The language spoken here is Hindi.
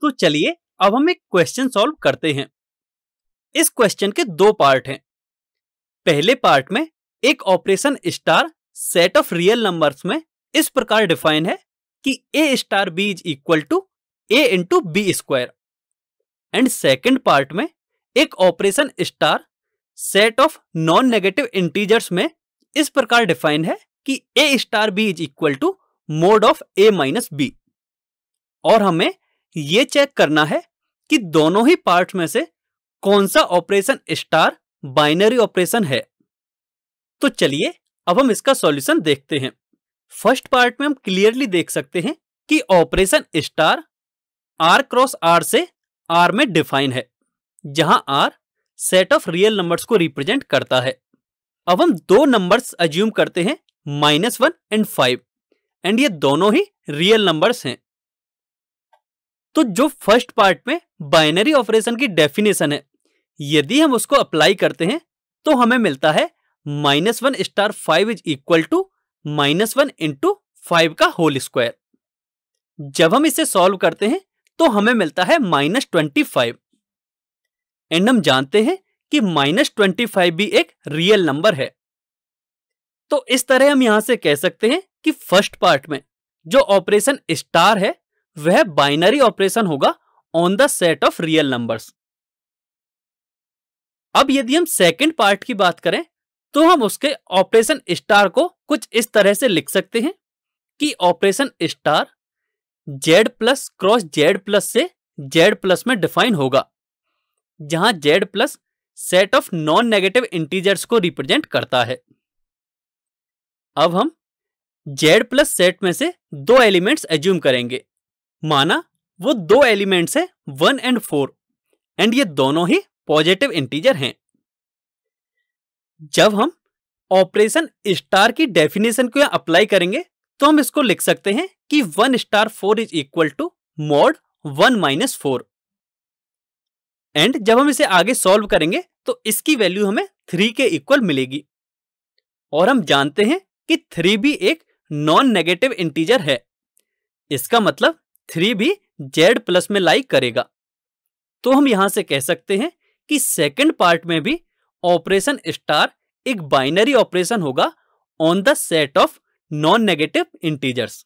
तो चलिए अब हम एक क्वेश्चन सॉल्व करते हैं। इस क्वेश्चन के दो पार्ट हैं। पहले पार्ट में एक operation star set of real numbers में इस प्रकार डिफाइन है कि a star b is equal to a into B square. And second part में एक operation star set of non negative integers में इस प्रकार डिफाइन है कि a star b is equal to mod of a minus b। और हमें यह चेक करना है कि दोनों ही पार्ट्स में से कौन सा ऑपरेशन स्टार बाइनरी ऑपरेशन है। तो चलिए अब हम इसका सॉल्यूशन देखते हैं। फर्स्ट पार्ट में हम क्लियरली देख सकते हैं कि operation star r cross r से r में डिफाइन है, जहां r set of real numbers को रिप्रेजेंट करता है। अब हम दो नंबर्स अज्यूम करते हैं, -1 एंड 5, एंड ये दोनों ही रियल नंबर्स हैं। तो जो फर्स्ट पार्ट में बाइनरी ऑपरेशन की डेफिनेशन है, यदि हम उसको अप्लाई करते हैं तो हमें मिलता है -1 star 5 is equal to -1 into 5 का होल स्क्वायर। जब हम इसे सॉल्व करते हैं तो हमें मिलता है -25। एंड हम जानते हैं कि -25 भी एक रियल नंबर है। तो इस तरह हम यहां से कह सकते हैं कि फर्स्ट पार्ट में जो ऑपरेशन स्टार है वह बाइनरी ऑपरेशन होगा on the set of real numbers. अब यदि हम सेकंड पार्ट की बात करें तो हम उसके ऑपरेशन स्टार को कुछ इस तरह से लिख सकते हैं कि operation star z plus cross z plus से z प्लस में डिफाइन होगा, जहां z plus set of non negative integers को रिप्रेजेंट करता है। अब हम z प्लस सेट में से दो एलिमेंट्स एज्यूम करेंगे। माना वो दो एलिमेंट्स हैं 1 एंड 4, एंड ये दोनों ही पॉजिटिव इंटीजर हैं। जब हम ऑपरेशन स्टार की डेफिनेशन को यहां अप्लाई करेंगे तो हम इसको लिख सकते हैं कि 1 star 4 is equal to mod 1 minus 4। And जब हम इसे आगे सॉल्व करेंगे तो इसकी वैल्यू हमें 3 के इक्वल मिलेगी। और हम जानते हैं कि 3 भी एक नॉन नेगेटिव इंटीजर है, इसका मतलब 3 भी z प्लस में लाई करेगा। तो हम यहां से कह सकते हैं कि सेकंड पार्ट में भी ऑपरेशन स्टार एक बाइनरी ऑपरेशन होगा on the set of non negative integers.